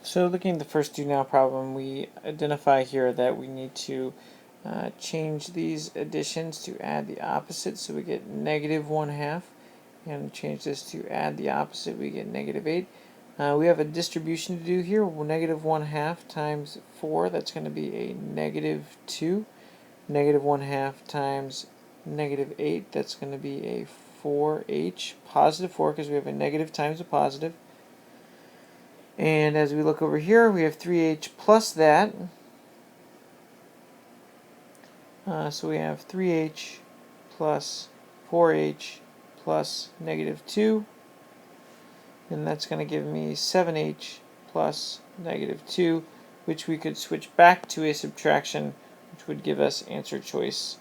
So looking at the first do now problem, we identify here that we need to change these additions to add the opposite, so we get negative 1/2, and change this to add the opposite, we get negative 8. We have a distribution to do here. Well, negative 1/2 times 4, that's going to be a negative 2. Negative 1/2 times negative 8, that's going to be a 4h, positive 4, because we have a negative times a positive. And as we look over here, we have 3h plus that. So we have 3h plus 4h plus negative 2. And that's going to give me 7h plus negative 2, which we could switch back to a subtraction, which would give us answer choice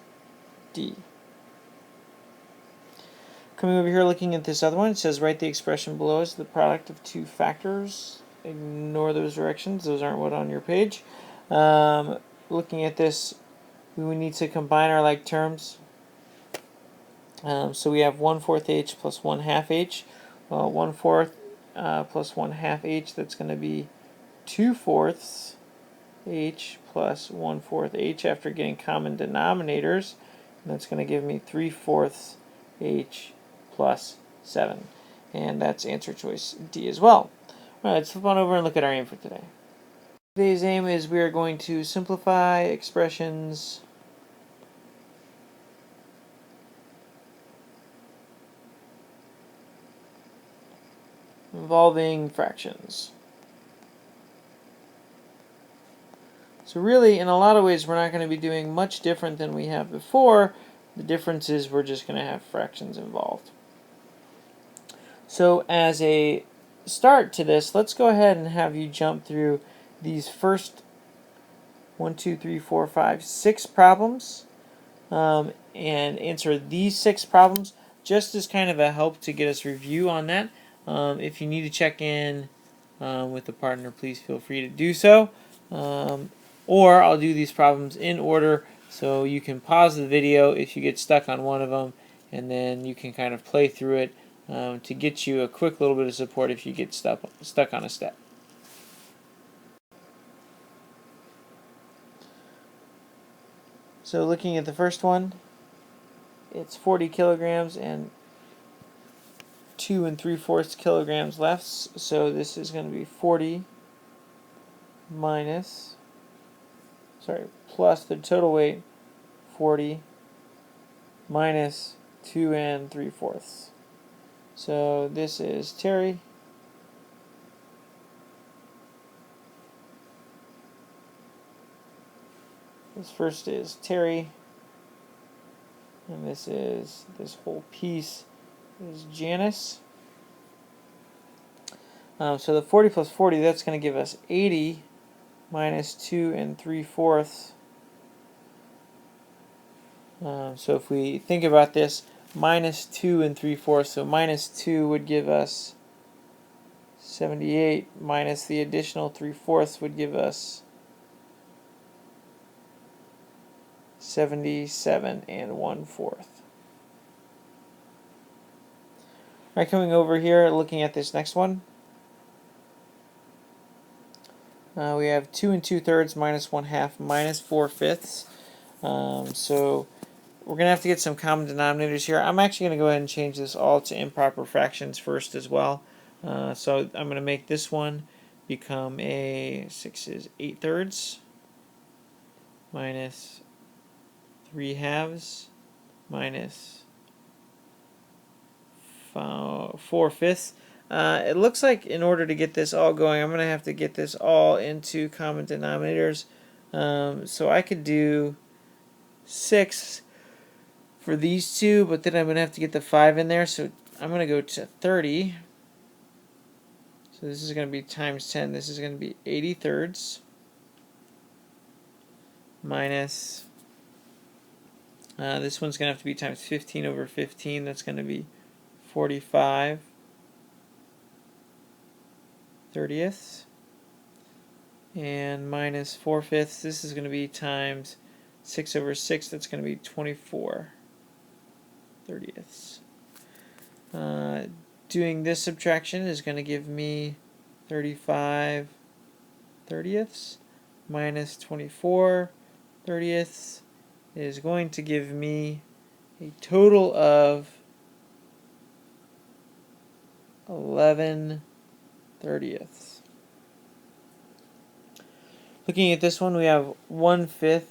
D. Coming over here, looking at this other one, it says write the expression below as the product of two factors. Ignore those directions; those aren't what on your page. Looking at this, we would need to combine our like terms. So we have 1/4 h plus 1/2 h. Well, 1/4 plus 1/2 h, that's going to be 2/4 h plus 1/4 h after getting common denominators. And that's going to give me 3/4 h plus 7. And that's answer choice D as well. All right, let's flip on over and look at our aim for today. Today's aim is we are going to simplify expressions involving fractions. So really, in a lot of ways, we're not going to be doing much different than we have before. The difference is we're just going to have fractions involved. So as a start to this, let's go ahead and have you jump through these first 6 problems and answer these 6 problems just as kind of a help to get us review on that. If you need to check in with a partner, please feel free to do so. Or I'll do these problems in order so you can pause the video if you get stuck on one of them, and then you can kind of play through it to get you a quick little bit of support if you get stuck on a step. So looking at the first one, it's 40 kilograms and 2 3/4 kilograms left. So this is going to be 40 plus the total weight, 40 minus 2 3/4. So this is Terry. This first is Terry. And this whole piece is Janice. So the 40 plus 40, that's going to give us 80 minus 2 3/4. So if we think about this, minus 2 3/4, so minus 2 would give us 78, minus the additional 3/4 would give us 77 1/4. Alright, coming over here, looking at this next one. We have 2 2/3 minus 1/2 minus 4/5. So we're going to have to get some common denominators here. I'm actually going to go ahead and change this all to improper fractions first as well. So I'm going to make this one become a 6 is 8/3 minus 3/2 minus 4/5. It looks like in order to get this all going, I'm going to have to get this all into common denominators. So I could do 6 for these two, but then I'm going to have to get the 5 in there. So I'm going to go to 30. So this is going to be times 10. This is going to be 80/3 minus, this one's going to have to be times 15 over 15. That's going to be 45/30. And minus 4/5. This is going to be times 6 over 6. That's going to be 24/30. Doing this subtraction is going to give me 35/30. thirtieths minus 24 thirtieths is going to give me a total of 11 thirtieths. Looking at this one, we have 1/5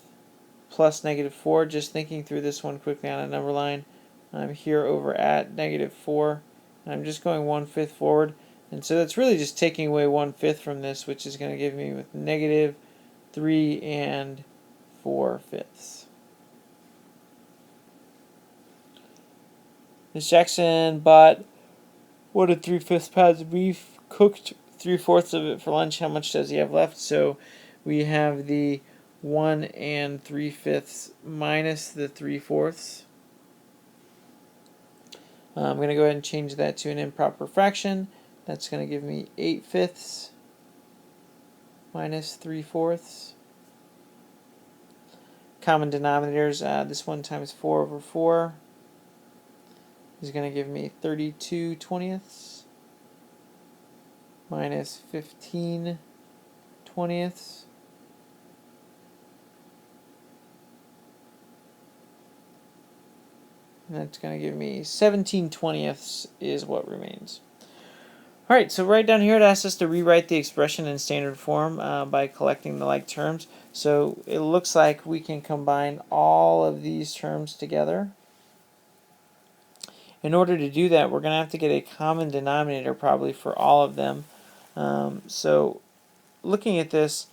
plus -4. Just thinking through this one quickly on a number line, I'm here over at -4. And I'm just going 1/5 forward. And so that's really just taking away 1/5 from this, which is going to give me with -3 and 4/5. Miss Jackson bought 1 3/5 pounds of beef, cooked 3/4 of it for lunch. How much does he have left? So we have the 1 3/5 minus the 3/4. I'm going to go ahead and change that to an improper fraction. That's going to give me 8/5 minus 3/4. Common denominators, this one times 4/4 is going to give me 32 twentieths minus 15 twentieths. And that's going to give me 17 twentieths is what remains. Alright, so right down here it asks us to rewrite the expression in standard form by collecting the like terms. So it looks like we can combine all of these terms together. In order to do that, we're going to have to get a common denominator probably for all of them. So looking at this,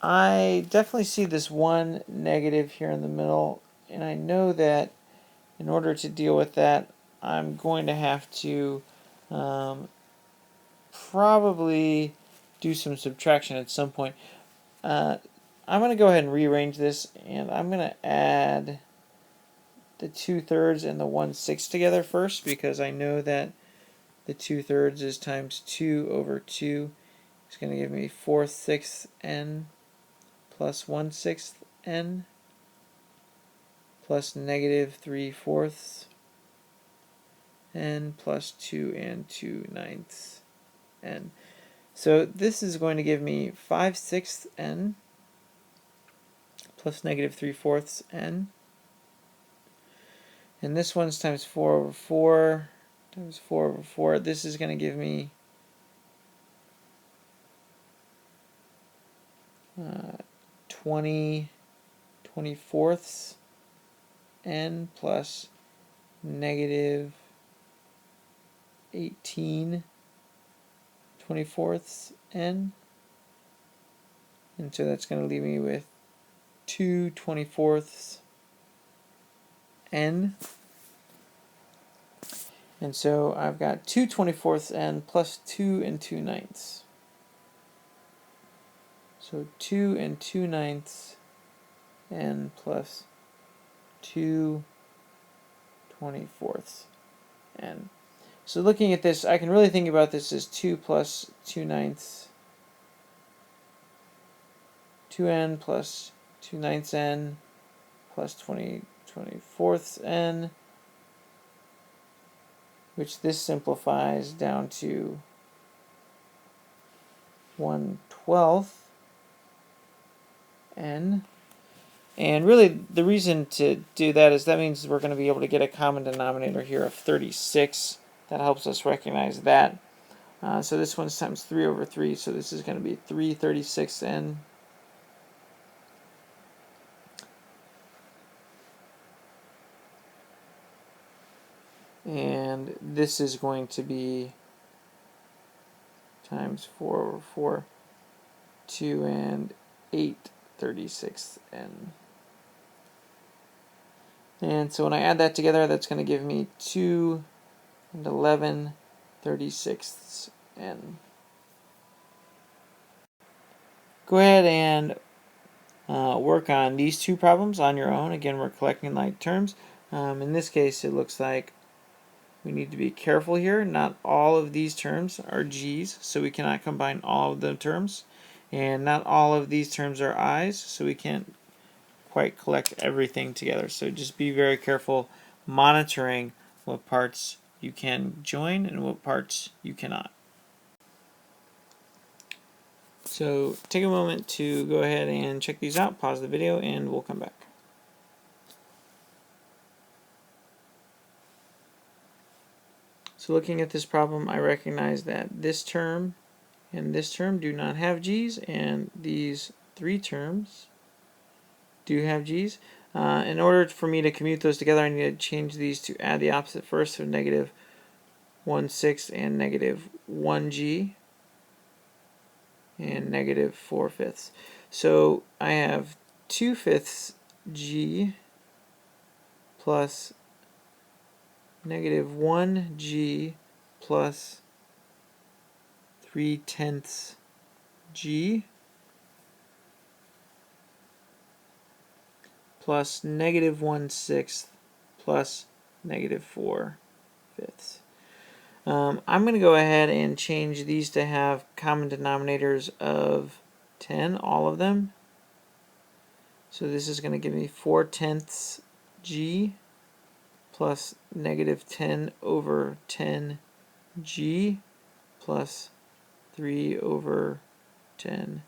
I definitely see this one negative here in the middle, and I know that in order to deal with that, I'm going to have to probably do some subtraction at some point. I'm going to go ahead and rearrange this, and I'm going to add the 2/3 and the 1/6 together first, because I know that the 2/3 is times 2 over 2. It's going to give me 4/6 n plus 1/6 n plus -3/4 n plus 2 and 2/9 n. So this is going to give me 5/6 n plus -3/4 n. And this one's times 4/4 times 4/4. This is going to give me 20 24ths n plus -18 24ths n. And so that's going to leave me with 2 24ths n. And so I've got 2 24ths n plus 2 and 2/9. So 2 and 2/9 n plus 2 24ths n. So looking at this, I can really think about this as 2 plus 2/9, 2n plus 2/9 n plus 20 24ths n, which this simplifies down to 1/12 n. And really the reason to do that is that means we're going to be able to get a common denominator here of 36. That helps us recognize that. So this one's times 3 over 3, so this is going to be 3/36 n. And this is going to be times 4 over 4, 2 and 8/36 n. And so when I add that together, that's going to give me 2 and 11/36 n. Go ahead and work on these two problems on your own. Again, we're collecting like terms. In this case, it looks like we need to be careful here. Not all of these terms are g's, so we cannot combine all of the terms. And not all of these terms are i's, so we can't quite collect everything together. So just be very careful monitoring what parts you can join and what parts you cannot. So take a moment to go ahead and check these out, pause the video, and we'll come back. So looking at this problem, I recognize that this term and this term do not have g's, and these three terms do have g's. In order for me to commute those together, I need to change these to add the opposite first, so negative 1/6 and negative 1g and negative 4/5. So I have 2/5 g plus negative 1g plus 3/10 g plus negative 1/6 plus negative 4/5. I'm going to go ahead and change these to have common denominators of 10, all of them. So this is going to give me 4/10 g plus negative 10 over 10 g plus 3 over 10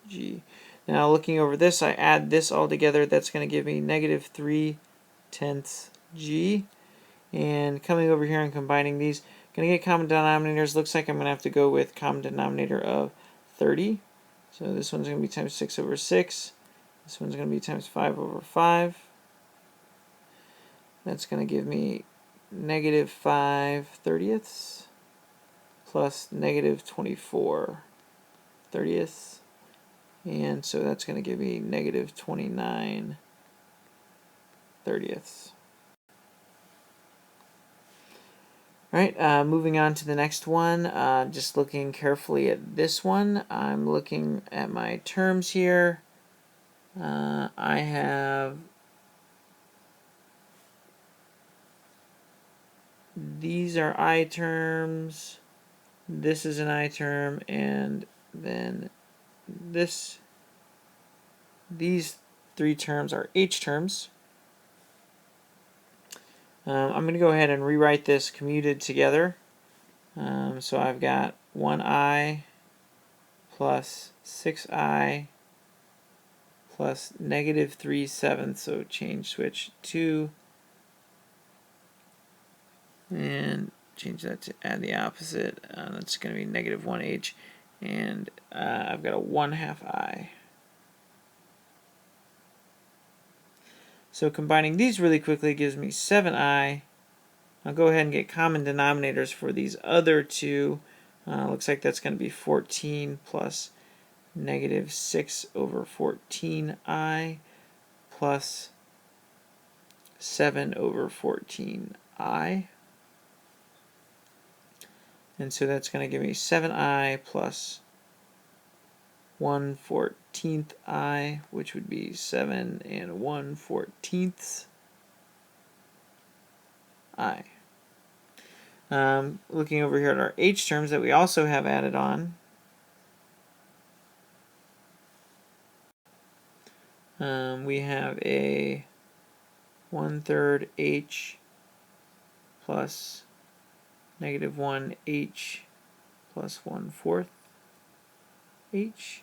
g. Now looking over this, I add this all together. That's going to give me negative 3/10 g. And coming over here and combining these, going to get common denominators. Looks like I'm going to have to go with common denominator of 30. So this one's going to be times 6 over 6. This one's going to be times 5 over 5. That's going to give me negative 5/30 plus negative 24/30. And so that's going to give me negative 29/30. Alright, moving on to the next one, just looking carefully at this one, I'm looking at my terms here. I have these are I terms, this is an I term, and then these three terms are H terms. I'm going to go ahead and rewrite this commuted together. So I've got 1i plus 6i plus negative 3/7, so change switch 2 and change that to add the opposite. That's going to be negative 1h, and I've got a 1/2 I. So combining these really quickly gives me 7i. I'll go ahead and get common denominators for these other two. Looks like that's going to be 14 plus negative 6 over 14i plus 7 over 14i. And so that's going to give me 7i plus 1/14 I, which would be 7 and 1/14 I. Looking over here at our H terms that we also have added on, we have a 1/3 H plus negative 1H plus 1/4 H.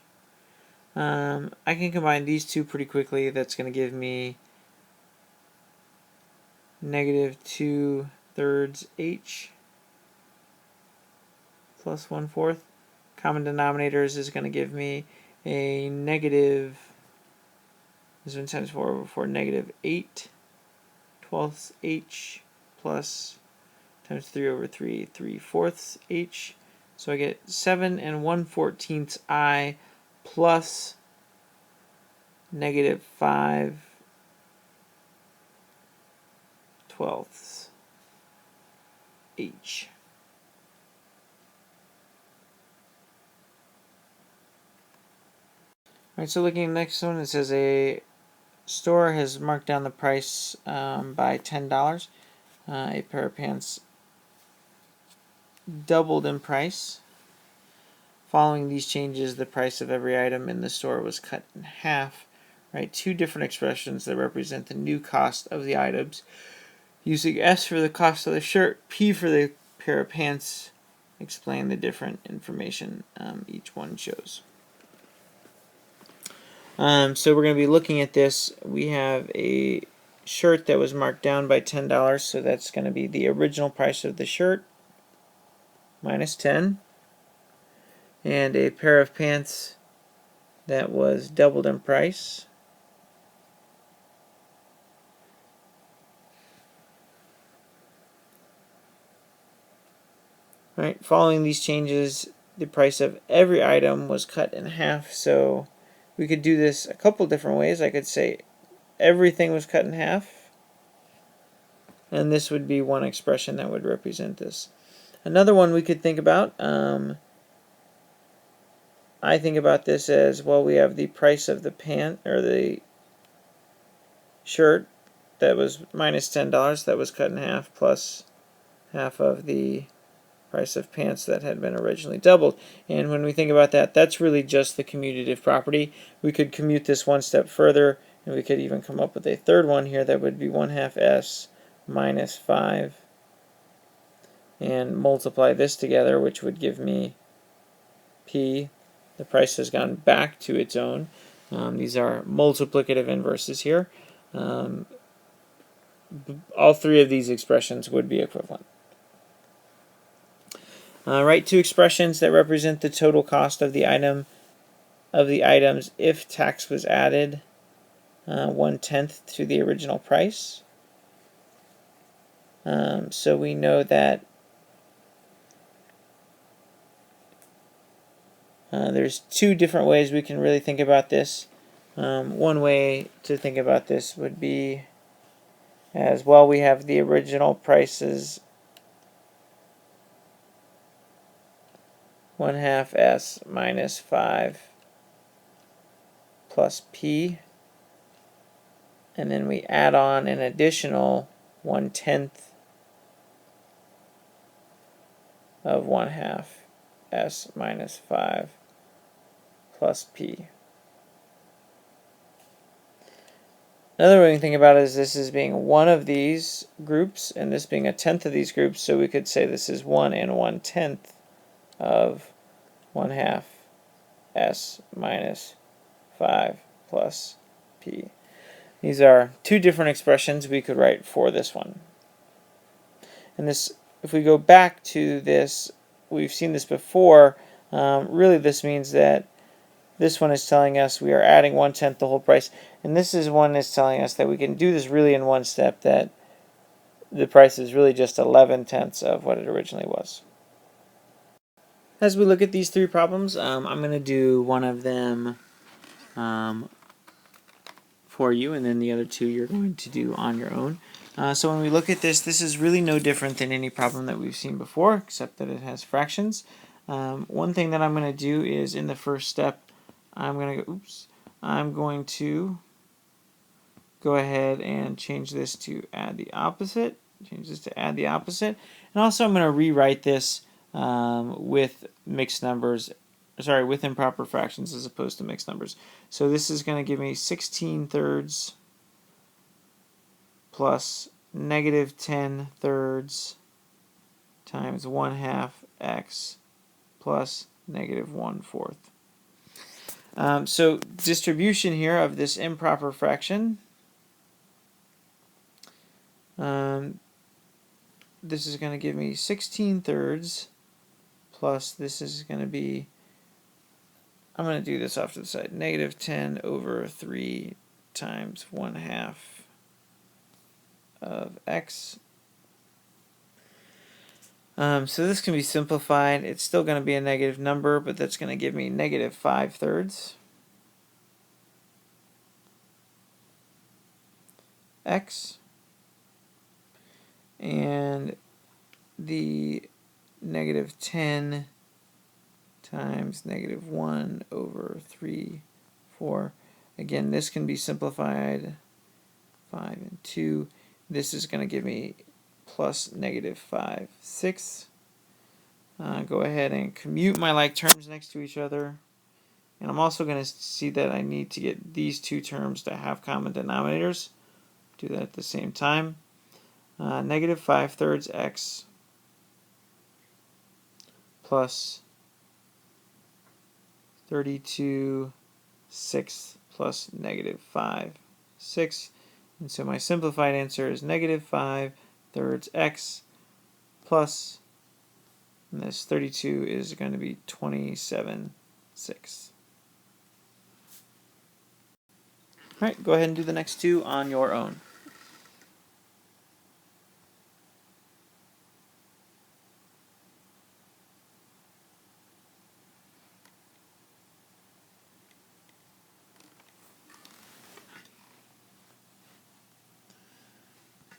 I can combine these two pretty quickly. That's going to give me negative 2/3 H plus 1/4. Common denominators is going to give me a negative, this one times 4 over 4, negative 8/12 H plus times 3 over 3, 3/4 H. So I get 7 and 1/14 I plus negative 5/12 H. Alright, so looking at the next one, it says a store has marked down the price by $10. A pair of pants doubled in price. Following these changes, the price of every item in the store was cut in half. Right, two different expressions that represent the new cost of the items. Using S for the cost of the shirt, P for the pair of pants, explain the different information each one shows. So we're going to be looking at this. We have a shirt that was marked down by $10, so that's going to be the original price of the shirt minus 10, and a pair of pants that was doubled in price. Right, following these changes, the price of every item was cut in half, so we could do this a couple different ways. I could say everything was cut in half, and this would be one expression that would represent this. Another one we could think about, I think about this as, well, we have the price of the pant, or the shirt that was minus $10, that was cut in half, plus half of the price of pants that had been originally doubled. And when we think about that, that's really just the commutative property. We could commute this one step further, and we could even come up with a third one here that would be 1/2 s minus 5, and multiply this together, which would give me p. The price has gone back to its own. These are multiplicative inverses here. All three of these expressions would be equivalent. Write two expressions that represent the total cost of the items if tax was added 1/10 to the original price. So we know that there's two different ways we can really think about this. One way to think about this would be as, well, we have the original prices 1/2 s minus 5 plus p, and then we add on an additional 1/10 of 1/2 s minus 5 plus p. Another way we can think about it is this as being one of these groups, and this being 1/10 of these groups, so we could say this is 1 and 1/10 of 1/2 s minus 5 plus p. These are two different expressions we could write for this one. And this, if we go back to this, we've seen this before. Really, this means that this one is telling us we are adding 1/10 the whole price, and this is one that's telling us that we can do this really in one step, that the price is really just 11/10 of what it originally was. As we look at these three problems, I'm going to do one of them for you, and then the other two you're going to do on your own. So when we look at this, this is really no different than any problem that we've seen before, except that it has fractions. One thing that I'm going to do is, in the first step, I'm going to go ahead and change this to add the opposite. Change this to add the opposite. And also I'm going to rewrite this with mixed numbers, sorry, with improper fractions as opposed to mixed numbers. So this is going to give me 16/3 plus -10/3 times 1/2 x plus -1/4. So distribution here of this improper fraction, this is going to give me 16/3 plus, this is going to be, I'm going to do this off to the side, -10/3 times 1/2 of x. So this can be simplified. It's still going to be a negative number, but that's going to give me -5/3 x, and the -10 times -1/3, 4. Again, this can be simplified, 5 and 2. This is going to give me plus -5/6. Go ahead and commute my like terms next to each other. And I'm also going to see that I need to get these two terms to have common denominators. Do that at the same time. -5/3 x plus 32/6 plus negative 5, 6. And so my simplified answer is negative 5 thirds x plus, and this 32 is going to be 27 6. All right, go ahead and do the next two on your own.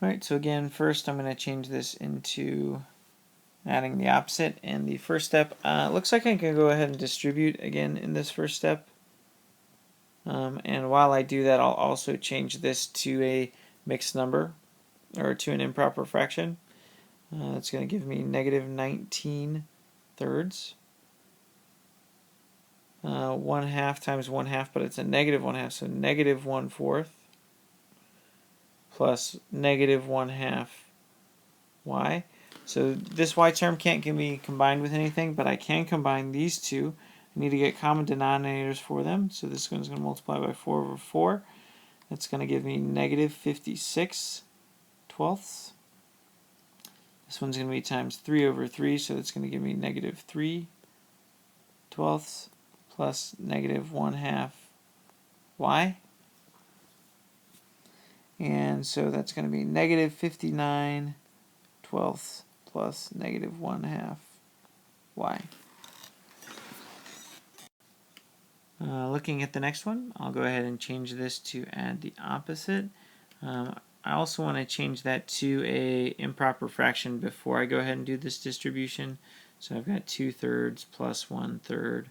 All right, so again, first I'm going to change this into adding the opposite. And the first step, looks like I can go ahead and distribute again in this first step. And while I do that, I'll also change this to a mixed number, or to an improper fraction. That's going to give me negative 19 thirds. 1/2 times 1/2, but it's a negative 1/2, so negative 1/4 plus negative 1/2 y. So this y term can't be combined with anything, but I can combine these two. I need to get common denominators for them. So this one's going to multiply by 4 over 4. That's going to give me negative 56 twelfths. This one's going to be times 3 over 3, so that's going to give me negative 3 twelfths plus negative 1/2 y. And so that's going to be negative 59 twelfths plus negative 1/2 y. Looking at the next one, I'll go ahead and change this to add the opposite. I also want to change that to a improper fraction before I go ahead and do this distribution. So I've got 2 thirds plus 1 third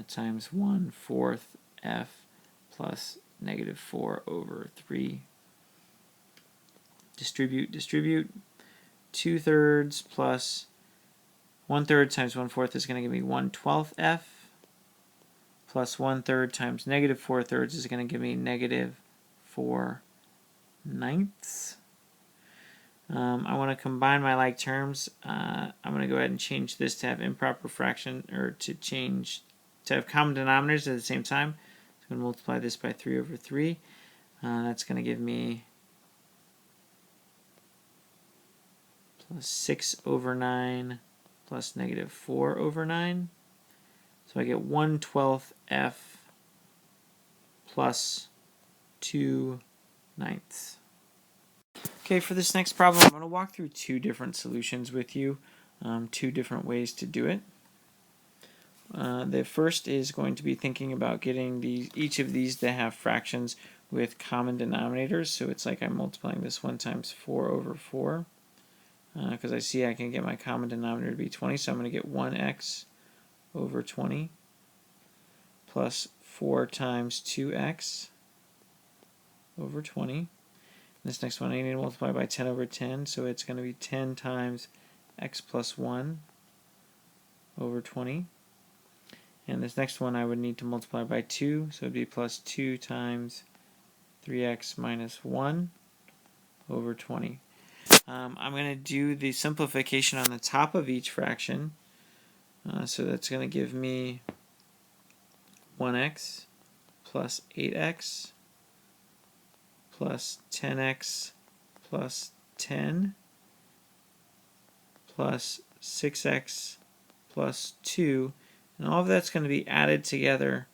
times 1/4 f plus negative 4 over 3. Distribute. 2 thirds plus 1 third times 1/4 is going to give me 1/12 f plus 1 third times negative 4 thirds is going to give me negative 4 ninths. I want to combine my like terms. I'm going to go ahead and change this to have improper fraction, or to have common denominators at the same time. So I'm going to multiply this by 3 over 3. That's going to give me plus 6 over 9 plus negative 4 over 9. So I get 1/12 f plus 2 ninths. Okay, for this next problem, I'm going to walk through two different solutions with you, two different ways to do it. The first is going to be thinking about getting each of these to have fractions with common denominators. So it's like I'm multiplying this one times 4 over 4, because I see I can get my common denominator to be 20, so I'm going to get 1x over 20 plus 4 times 2x over 20. This next one I need to multiply by 10 over 10, so it's going to be 10 times x plus 1 over 20. And this next one I would need to multiply by 2, so it would be plus 2 times 3x minus 1 over 20. I'm going to do the simplification on the top of each fraction. So that's going to give me 1x plus 8x plus 10x plus 10 plus 6x plus 2, and all of that's going to be added together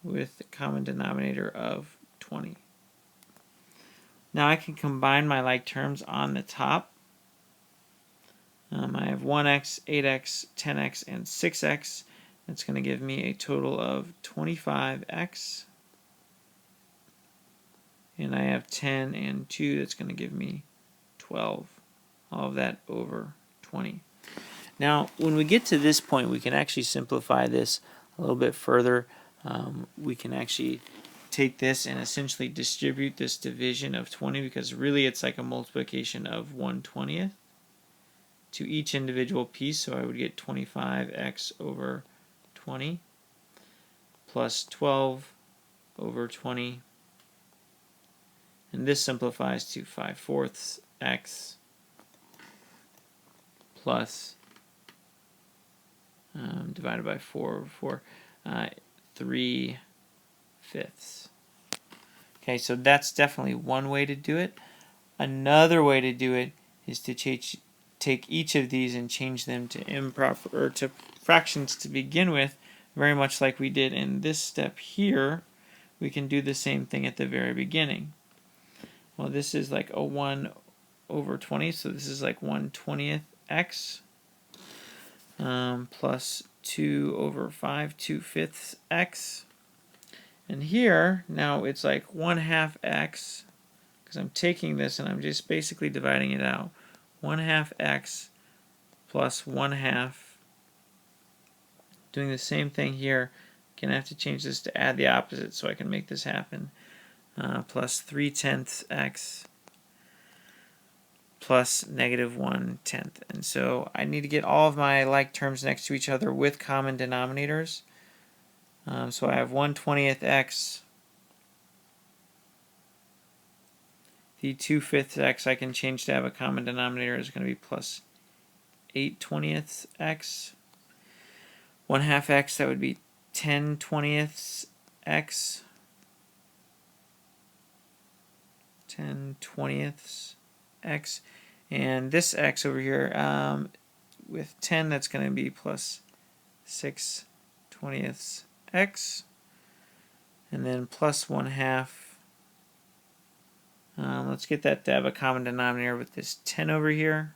with the common denominator of 20. Now I can combine my like terms on the top. I have 1x, 8x, 10x, and 6x. That's going to give me a total of 25x. And I have 10 and 2, that's going to give me 12. All of that over 20. Now, when we get to this point, we can actually simplify this a little bit further. We can actually take this and essentially distribute this division of 20, because really it's like a multiplication of 1/20th to each individual piece. So I would get 25x over 20 plus 12 over 20. And this simplifies to 5/4 x plus divided by 4 over 4, 3/5 fifths. Okay, so that's definitely one way to do it. Another way to do it is to take each of these and change them to improper or to fractions to begin with, very much like we did in this step here. We can do the same thing at the very beginning. Well, this is like a 1 over 20, so this is like 1/20th x plus 2 over 5 2/5 x. And here, now it's like 1/2 x, because I'm taking this and I'm just basically dividing it out. 1/2 x plus 1/2. Doing the same thing here. Again, I have to change this to add the opposite so I can make this happen. Plus 3/10 x plus negative 1/10. And so I need to get all of my like terms next to each other with common denominators. So I have 1/20th x. The 2/5 x I can change to have a common denominator is going to be plus 8/20 x. 1/2 x, that would be 10/20 x. 10/20 x. And this x over here, with 10, that's going to be plus 6/20 x. And then plus 1/2. Let's get that to have a common denominator with this 10 over here,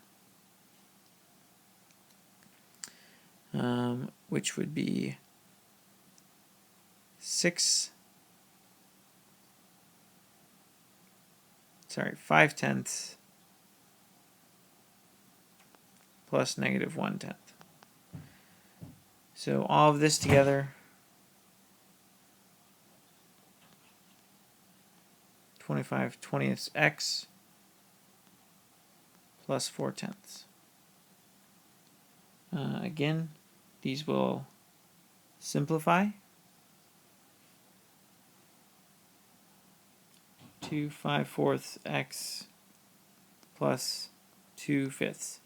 which would be 5/10 plus negative 1/10. So all of this together, 25/20 x plus 4/10. Again, these will simplify to 5/4 x plus 2/5.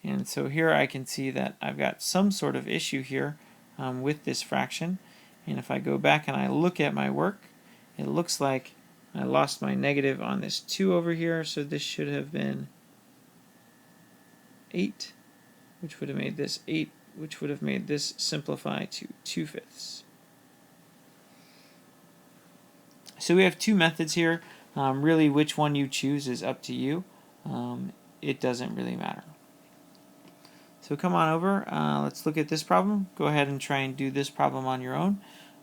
And so here I can see that I've got some sort of issue here with this fraction. And if I go back and I look at my work, it looks like I lost my negative on this 2 over here, so this should have been 8, which would have made this 8, which would have made this simplify to 2/5. So we have two methods here. Really, which one you choose is up to you. It doesn't really matter. So come on over. Let's look at this problem. Go ahead and try and do this problem on your own.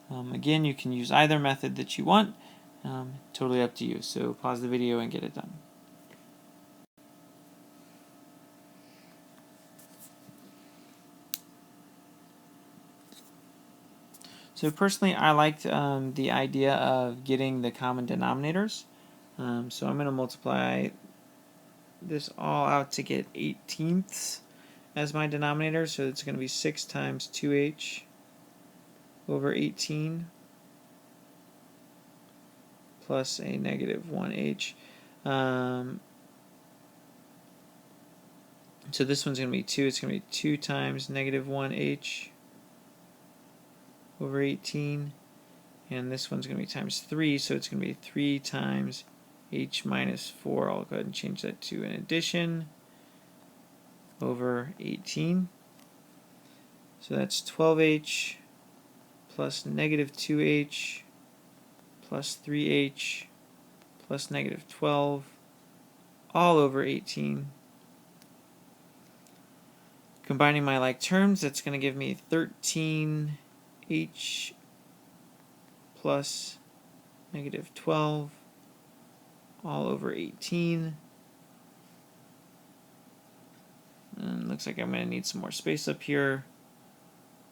Again, you can use either method that you want. Totally up to you. So pause the video and get it done. So personally, I liked the idea of getting the common denominators. So I'm going to multiply this all out to get 18ths as my denominator. So it's going to be 6 times 2h over 18 plus a negative 1h. So this one's going to be 2. It's going to be 2 times negative 1h over 18. And this one's going to be times 3, so it's going to be 3 times h minus 4. I'll go ahead and change that to an addition over 18. So that's 12h plus negative 2h plus 3h plus negative 12 all over 18. Combining my like terms, that's going to give me 13h plus negative 12 all over 18. And looks like I'm going to need some more space up here.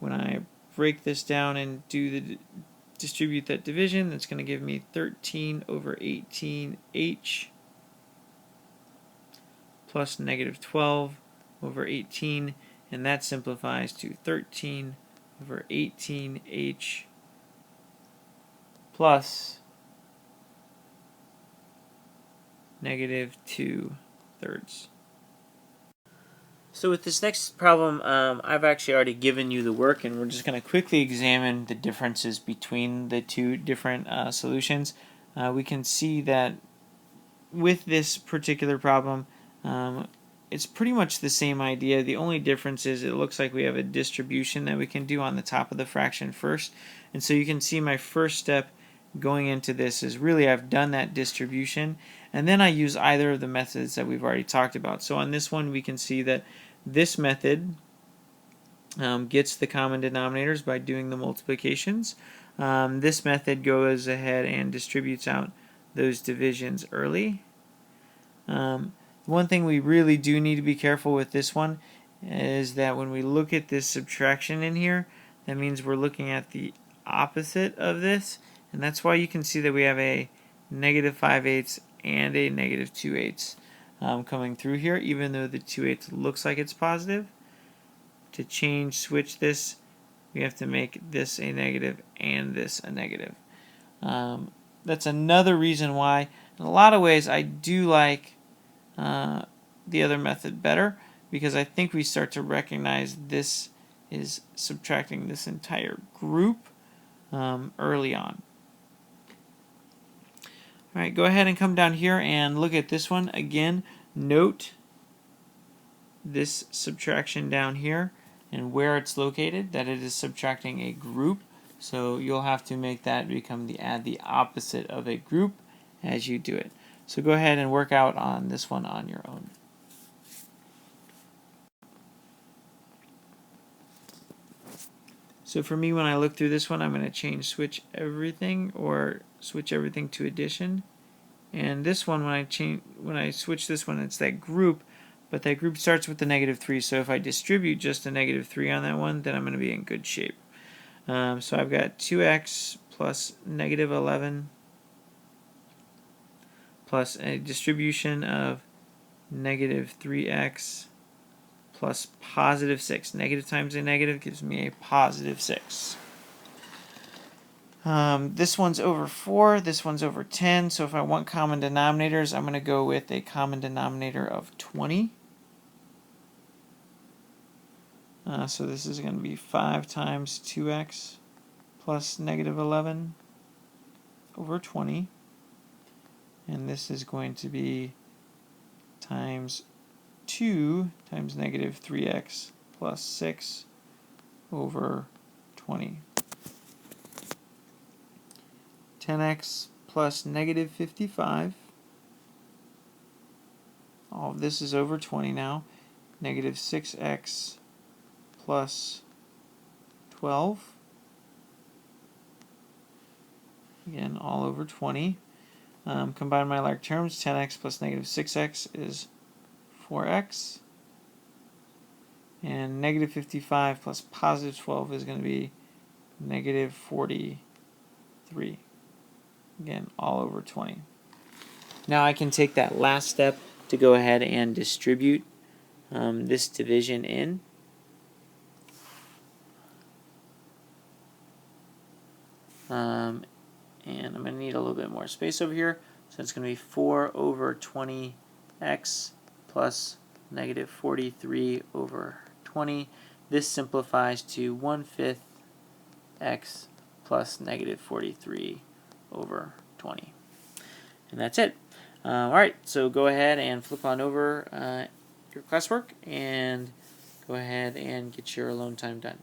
When I break this down and distribute that division, that's going to give me 13 over 18h plus negative 12 over 18, and that simplifies to 13 over 18h plus negative 2/3. So with this next problem, I've actually already given you the work, and we're just going to quickly examine the differences between the two different solutions. We can see that with this particular problem, it's pretty much the same idea. The only difference is it looks like we have a distribution that we can do on the top of the fraction first. And so you can see my first step going into this is really I've done that distribution, and then I use either of the methods that we've already talked about. So on this one we can see that this method gets the common denominators by doing the multiplications. This method goes ahead and distributes out those divisions early. One thing we really do need to be careful with this one is that when we look at this subtraction in here, that means we're looking at the opposite of this, and that's why you can see that we have a negative 5/8 and a negative 2/8 coming through here, even though the 2/8 looks like it's positive. To switch this, we have to make this a negative and this a negative. That's another reason why, in a lot of ways, I do like the other method better, because I think we start to recognize this is subtracting this entire group early on. Alright, go ahead and come down here and look at this one. Again, note this subtraction down here and where it's located, that it is subtracting a group. So you'll have to make that become the opposite of a group as you do it. So go ahead and work out on this one on your own. So for me, when I look through this one, I'm going to switch everything to addition. And this one, when I switch this one, it's that group, but that group starts with the negative 3. So if I distribute just a negative 3 on that one, then I'm going to be in good shape. So I've got 2x plus negative 11 plus a distribution of negative 3x plus positive 6. Negative times a negative gives me a positive 6. This one's over 4, this one's over 10, so if I want common denominators, I'm going to go with a common denominator of 20. So this is going to be 5 times 2x plus negative 11 over 20. And this is going to be times 2 times negative 3x plus 6 over 20. 10x plus negative 55. All of this is over 20 now. Negative 6x plus 12. Again, all over 20. Combine my like terms. 10x plus negative 6x is 4x. And negative 55 plus positive 12 is going to be negative 43. Again, all over 20. Now I can take that last step to go ahead and distribute this division in. And I'm going to need a little bit more space over here. So it's going to be 4 over 20x plus negative 43 over 20. This simplifies to 1/5 x plus negative 43 over 20. And that's it. Alright, so go ahead and flip on over your classwork and go ahead and get your alone time done.